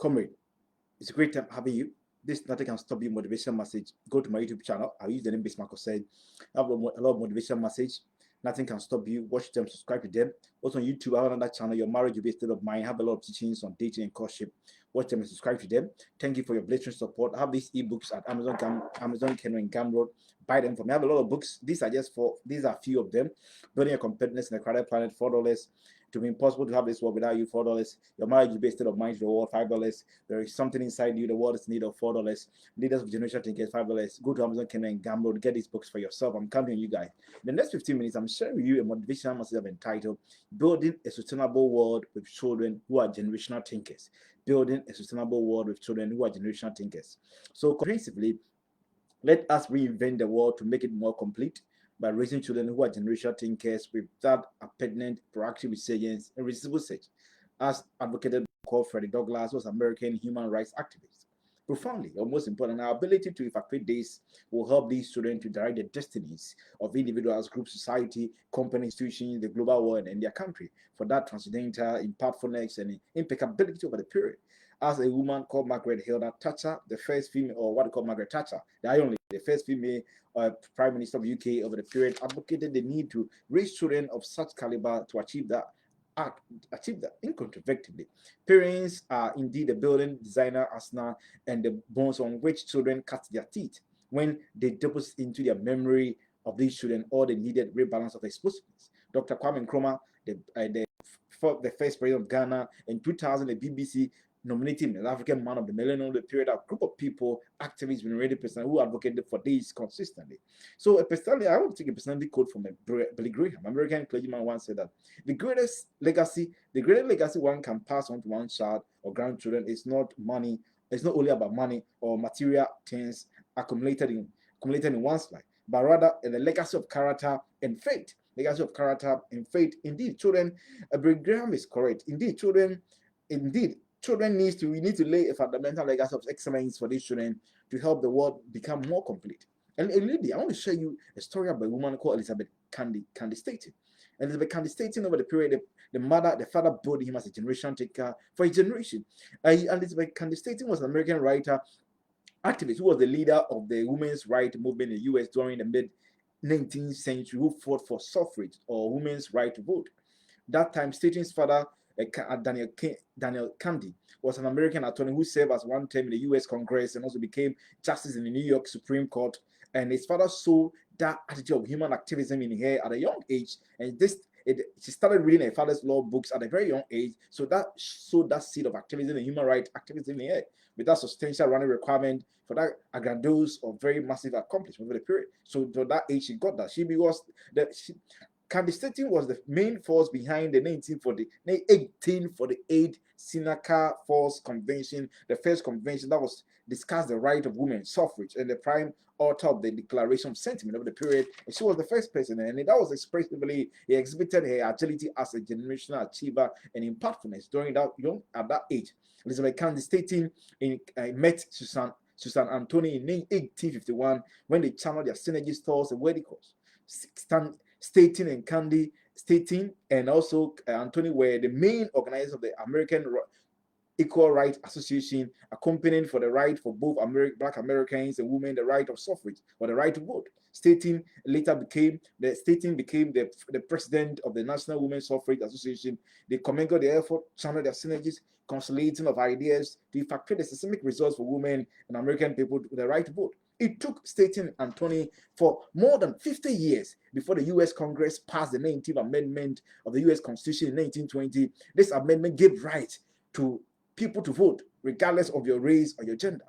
Comrade, it's a great time having you. This Nothing Can Stop You motivation message. Go to my YouTube channel. I'll use the name Bismarck said. I have a lot of motivation message. Nothing can stop you. Watch them, subscribe to them. Also on YouTube, I have another channel, Your Marriage Will Be a State of Mind. I have a lot of teachings on dating and courtship. Watch them and subscribe to them. Thank you for your blessing support. I have these ebooks at Amazon Kindle and Gumroad. Buy them for me. I have a lot of books. These are a few of them. Building Your Competitiveness in a Crowded Planet, $4. To be impossible to have this world without you, $4. Your marriage will be a state of mind, the world, $5. There is something inside you, the world is in need of $4. Leaders of Generation Thinkers, $5. Go to Amazon Kindle and Gumroad, get these books for yourself. I'm counting on you guys. In the next 15 minutes, I'm sharing with you a motivational message I've entitled Building a Sustainable World with Children Who Are Generational Thinkers. Building a Sustainable World with Children Who Are Generational Thinkers. So comprehensively, let us reinvent the world to make it more complete by raising children who are generational thinkers without a pertinent, proactive resilience and resistable search, as advocated by Frederick Douglass, was American human rights activist. Profoundly, or most important, our ability to effectuate this will help these children to direct the destinies of individuals, groups, society, company, institutions, the global world, and their country for that transcendental impactfulness and impeccability over the period. As a woman called Margaret Hilda Thatcher, the first female, or what they call Margaret Thatcher, the first female Prime Minister of the UK over the period, advocated the need to raise children of such caliber to achieve that incontrovertibly. Parents are indeed the building designer arsenal and the bones on which children cut their teeth when they deposit into their memory of these children all the needed rebalance of explosiveness. Dr. Kwame Nkrumah, the first president of Ghana, in 2000, the BBC nominating the African Man of the Millennium, the period, a group of people, activists, venerated person who advocated for this consistently. So, personally, I want to take a personality quote from Billy Graham, American clergyman, once said that the greatest legacy one can pass on to one's child or grandchildren is not money. It's not only about money or material things accumulated in one's life, but rather the legacy of character and faith. Legacy of character and faith. Indeed, children. Billy Graham is correct. Indeed, children we need to lay a fundamental legacy of excellence for these children to help the world become more complete. And a lady, I want to show you a story about a woman called Elizabeth Cady Stanton. Elizabeth Cady Stanton, over the period, the father built him as a generation taker for a generation. Elizabeth Cady Stanton was an American writer, activist who was the leader of the women's rights movement in the U.S. during the mid-19th century, who fought for suffrage or women's right to vote. That time, Stanton's father, Daniel Candy, was an American attorney who served as one term in the U.S. Congress and also became justice in the New York Supreme Court. And his father saw that attitude of human activism in her at a young age, and she started reading her father's law books at a very young age. So that sowed that seed of activism and human rights activism in her, with that substantial running requirement for that grandiose or very massive accomplishment over the period. So to that age, she got that. Cady Stanton was the main force behind the 1848 Seneca Falls Convention, the first convention that was discussed the right of women, suffrage, and the prime author of the Declaration of Sentiment of the period. And she was the first person, and that was expressively, he exhibited her agility as a generational achiever and impactfulness at that age. Elizabeth Cady Stanton met Susan Anthony in 1851 when they channeled their synergy thoughts and radicals. Stanton and Cady Stanton and also Anthony were the main organizers of the American Equal Rights Association, accompanying for the right for both Black Americans and women the right of suffrage or the right to vote. Stanton became the president of the National Women's Suffrage Association. They commended the effort, channeled their synergies, conciliating of ideas to effectuate the systemic results for women and American people with the right to vote. It took Stanton and Tony for more than 50 years before the U.S. Congress passed the 19th Amendment of the U.S. Constitution in 1920. This amendment gave right to people to vote, regardless of your race or your gender.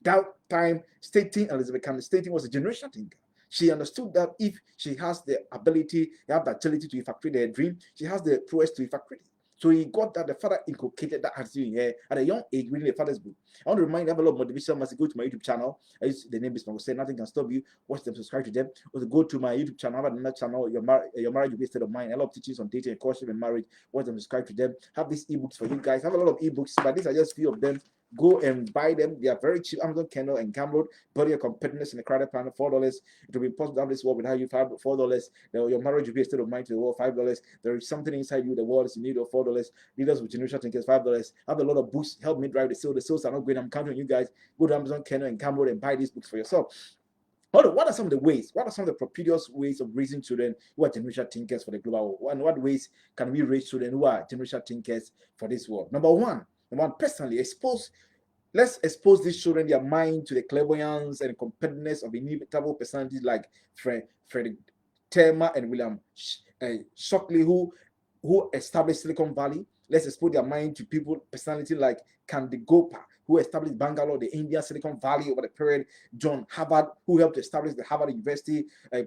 That time, Elizabeth Cady Stanton was a generational thinker. She understood that if she has the ability, the agility to effectuate her dream, she has the prowess to effectuate it. So he got that. The father inculcated that attitude in her at a young age, reading the father's book. I want to remind you, I have a lot of motivation. Must go to my YouTube channel. The name is Say Nothing Can Stop You. Watch them, subscribe to them. Also go to my YouTube channel. I have another channel, Your Marriage Will Be a State of Mind. A lot of teachings on dating and courtship and marriage. Watch them, subscribe to them. Have these ebooks for you guys. I have a lot of ebooks, but these are just few of them Go and buy them. They are very cheap. Amazon Kindle and Gumroad. Build your competitiveness in the crowded planet, $4. It will be impossible to have this world without you. $4. Your marriage will be a state of mind to the world. $5. There is something inside you. The world is in need of $4. Leaders with generational thinkers. $5. I have a lot of books. Help me drive the sale. The sales are not great. I'm counting on you guys. Go to Amazon Kindle and Gumroad and buy these books for yourself. What are some of the ways? What are some of the propitious ways of raising children who are generational thinkers for the global world? And what ways can we raise children who are generational thinkers for this world? Number one, personally, let's expose these children their mind to the clairvoyance and competitiveness of inimitable personalities like Frederick Terma and William Shockley, who established Silicon Valley. Let's expose their mind to people, personality like Kandy Gopal, who established Bangalore, the Indian Silicon Valley over the period. John Harvard, who helped establish the Harvard University.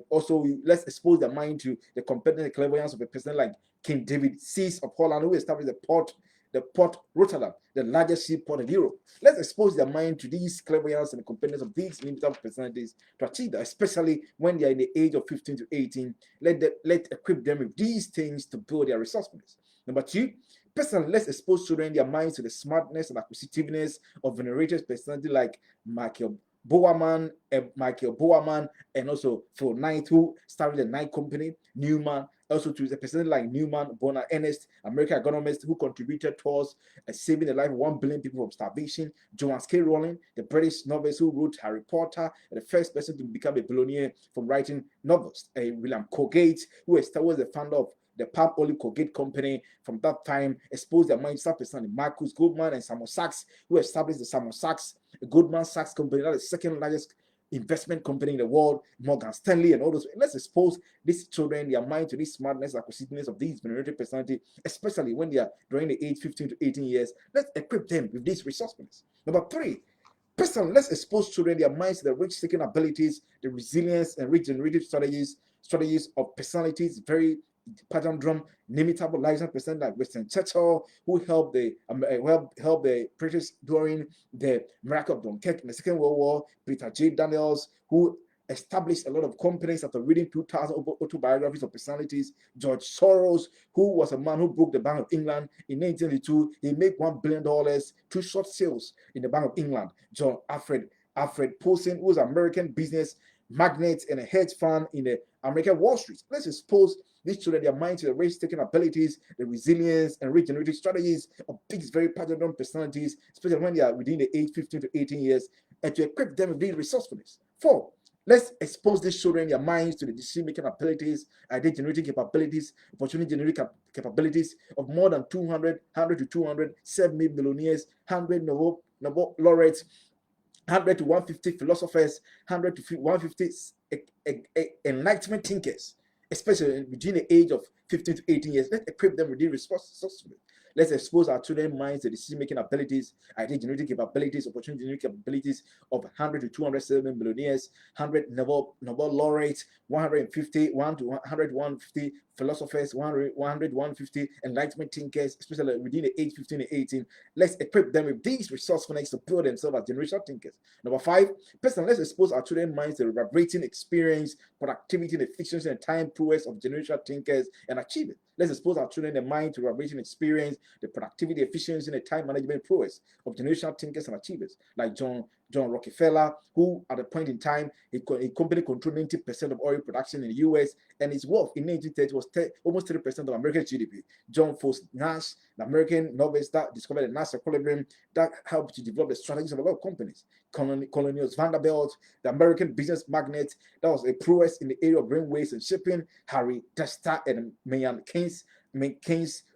Also, let's expose their mind to the competitive clairvoyance of a person like King David Seas of Holland, who established the port Rotterdam, the largest seaport in Europe. Let's expose their mind to these clairvoyance and the competence of these limited personalities to achieve that, especially when they are in the age of 15 to 18. Let equip them with these things to build their resourcefulness. Number two, personally, let's expose children their minds to the smartness and acquisitiveness of venerated personality like Michael Bowerman, and also Phil Knight, who started the Knight Company. Newman, also to a person like Newman, Bonner Ernest, American economist who contributed towards saving the life of 1 billion people from starvation. Joanne K. Rowling, the British novelist who wrote Harry Potter, and the first person to become a billionaire from writing novels. William Colgate, who was the founder of the Palm Olive Colgate Company. From that time, exposed their minds to personally Marcus Goldman and Samuel Sachs, who established the Samuel Sachs, Goldman Sachs Company, that is the second largest investment company in the world, Morgan Stanley, and all those. Let's expose these children, their mind to this smartness, acquisitiveness of these venerated personality, especially when they are during the age 15 to 18 years. Let's equip them with this resourcefulness. Number three, personally, let's expose children their minds to the risk-taking abilities, the resilience and regenerative strategies of personalities, very pattern drum, inimitable license person like Winston Churchill, who helped the British during the miracle of Dunkirk in the Second World War. Peter J. Daniels, who established a lot of companies after reading 2,000 autobiographies of personalities. George Soros, who was a man who broke the Bank of England in 1982. He made $1 billion through short sales in the Bank of England. John Alfred Paulson, who was an American business magnate and a hedge fund in the American Wall Street. Let's expose these children their minds to the risk-taking abilities, the resilience and regenerative strategies of these very pattern personalities, especially when they are within the age 15 to 18 years, and to equip them with these resourcefulness. Four, let's expose these children their minds to the decision-making abilities, idea-generating capabilities, opportunity-generating capabilities of more than 100 to 200 self-made millionaires, 100 Nobel laureates, 100 to 150 philosophers, 100 to 150 enlightenment thinkers, especially between the age of 15 to 18 years. Let's equip them with these resources. Let's expose our children's minds to decision-making abilities, idea-generating capabilities, opportunity-generating capabilities of 100 to 200 self-made millionaires, 100 Nobel laureates, 150 to 150 philosophers, 100 150 enlightenment thinkers, especially within the age 15 and 18. Let's equip them with these resourcefulness to build themselves as generational thinkers. Number five, personally, let's expose our children's minds to the reverberating experience, productivity, and efficiency and time prowess of generational thinkers and achievement. Let's expose our children the mind to reverberating experience, the productivity, efficiency, and the time management prowess of generational thinkers and achievers, like John Rockefeller, who at a point in time, a company controlled 90% of oil production in the US, and his wealth in 1930 was almost 30% of American GDP. John Foster Nash, the American novelist that discovered the Nash equilibrium that helped to develop the strategies of a lot of companies. Colonius Vanderbilt, the American business magnate that was a prowess in the area of railways and shipping. Harry Desta and Maynard Keynes,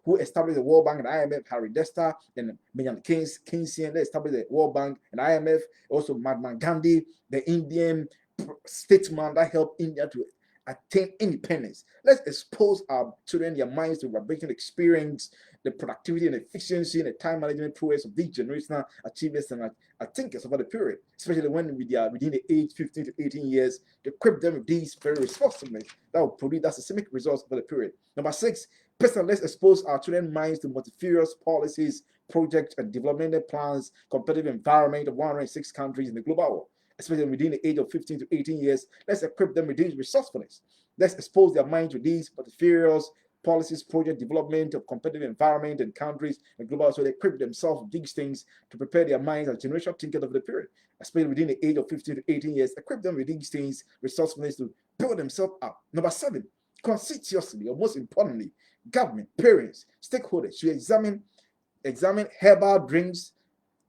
who established the World Bank and IMF. Harry Desta and Maynard Keynesian, they established the World Bank and IMF. Also, Mahatma Gandhi, the Indian statesman that helped India to attain independence. Let's expose our children their minds to vibrating experience, the productivity and efficiency and the time management prowess of these generational achievements and thinkers over the period, especially when we are within the age 15 to 18 years, to equip them with these very resourcefulness that will produce that systemic results over the period. Number six, personally, let's expose our children's minds to multifarious policies, projects, and developmental plans, competitive environment of 106 countries in the global world, especially within the age of 15 to 18 years. Let's equip them with these resourcefulness. Let's expose their mind to these multifarious policies, project development of competitive environment and countries and global, so they equip themselves with these things to prepare their minds as generational thinkers of the period, especially within the age of 15 to 18 years. Equip them with these things, resourcefulness to build themselves up. Number 7, conscientiously, or most importantly, government, parents, stakeholders should examine herbal drinks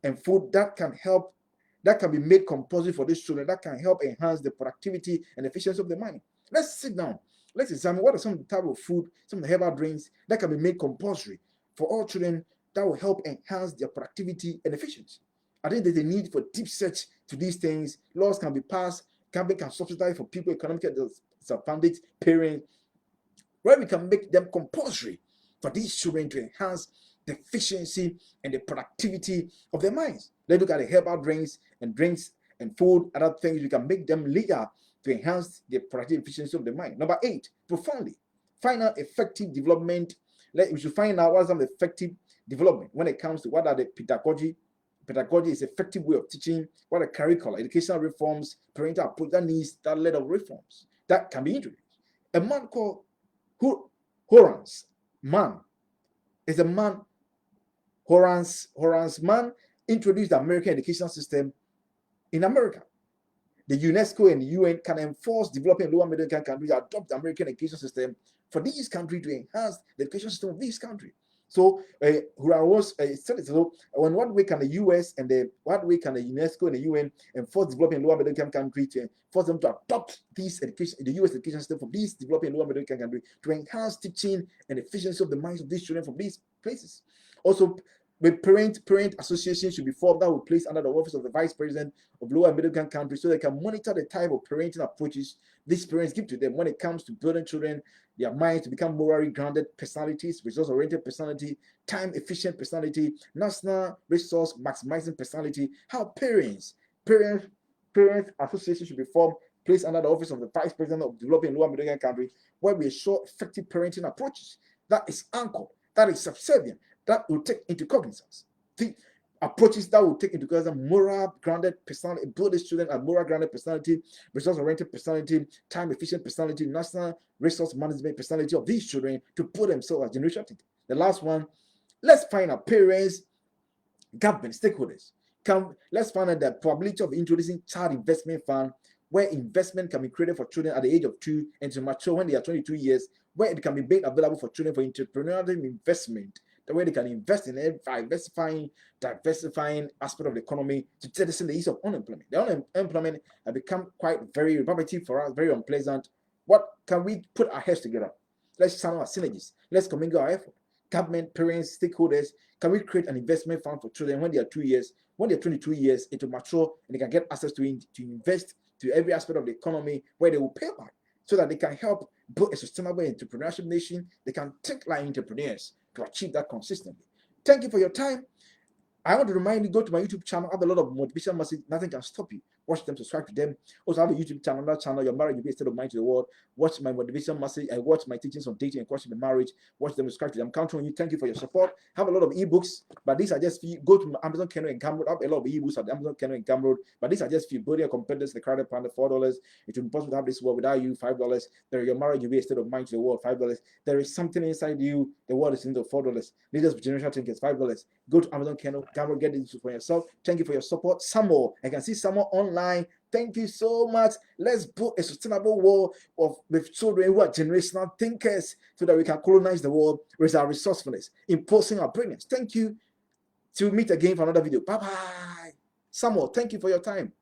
and food that can be made compulsory for these children, that can help enhance the productivity and efficiency of the mind. Let's sit down. Let's examine what are some of the type of food, some of the herbal drinks that can be made compulsory for all children that will help enhance their productivity and efficiency. I think there's a need for deep search to these things. Laws can be passed, government can subsidize for people economically disadvantaged parents, where we can make them compulsory for these children to enhance the efficiency and the productivity of their minds. Let's look at the herbal drinks and food, other things. We can make them legal to enhance the productive efficiency of the mind. Number 8, profoundly find out effective development. We should find out what's some effective development when it comes to what are the pedagogy. Pedagogy is effective way of teaching, what are curricular, educational reforms, parental approach that needs that level of reforms that can be introduced. A man called Horace Mann is a man. Horace Mann introduced the American educational system in America. The UNESCO and the UN can enforce developing lower middle income countries to adopt the American education system for these countries to enhance the education system of these countries. So, on what way can the US and what way can the UNESCO and the UN enforce developing lower middle income countries to force them to adopt the US education system for these developing lower middle income countries to enhance teaching and efficiency of the minds of these children from these places? Also, with parent association should be formed that will place under the office of the vice president of lower and middle income countries, so they can monitor the type of parenting approaches these parents give to them when it comes to building children, their minds to become morally grounded personalities, resource-oriented personality, time-efficient personality, national resource maximizing personality. How parent association should be formed, placed under the office of the vice president of developing lower middle income countries, where we ensure effective parenting approaches that is anchored, that is subservient, that will take into cognizance the approaches that will take into cognizance moral grounded personality, build these children a moral grounded personality, resource oriented personality, time efficient personality, national resource management personality of these children to put themselves as generation. The last one, let's find out parents, government, stakeholders. Let's find out the probability of introducing child investment fund, where investment can be created for children at the age of 2 and to mature when they are 22 years, where it can be made available for children for entrepreneurial investment, the way they can invest in diversifying aspect of the economy to jettison the ease of unemployment. The unemployment has become quite very repetitive for us, very unpleasant. What can we put our heads together? Let's channel our synergies. Let's commingle our effort. Government, parents, stakeholders, can we create an investment fund for children when they are 2 years, when they're 22 years, it will mature and they can get access to invest to every aspect of the economy where they will pay back, so that they can help build a sustainable entrepreneurship nation. They can think like entrepreneurs to achieve that consistently. Thank you for your time. I want to remind you, go to my YouTube channel. I have a lot of motivational messages. Nothing can stop you. Watch them, subscribe to them. Also, I have a YouTube channel, that channel, Your Marriage Will Be a State of Mind to the World. Watch my motivational message. I watch my teachings on dating and questioning marriage. Watch them, subscribe to them. I'm counting on you. Thank you for your support. I have a lot of ebooks, but these are just for you. Go to Amazon Kindle and Gumroad. I have a lot of ebooks at Amazon Kindle and Gumroad, but these are just for you. Building your competence, the crowded pound, $4. It would be impossible to have this world without you, $5. There, Your Marriage Will Be a State of Mind to the World, $5. There is something inside you. The world is into $4. Leaders with Generation Thinkers, $5. Go to Amazon Kindle, Gumroad, get this for yourself. Thank you for your support. Some more. I can see some more online. Thank you so much. Let's build a sustainable world with children who are generational thinkers, so that we can colonize the world with our resourcefulness, imposing our brilliance. Thank you. Till we meet again for another video. Bye-bye. Samuel, thank you for your time.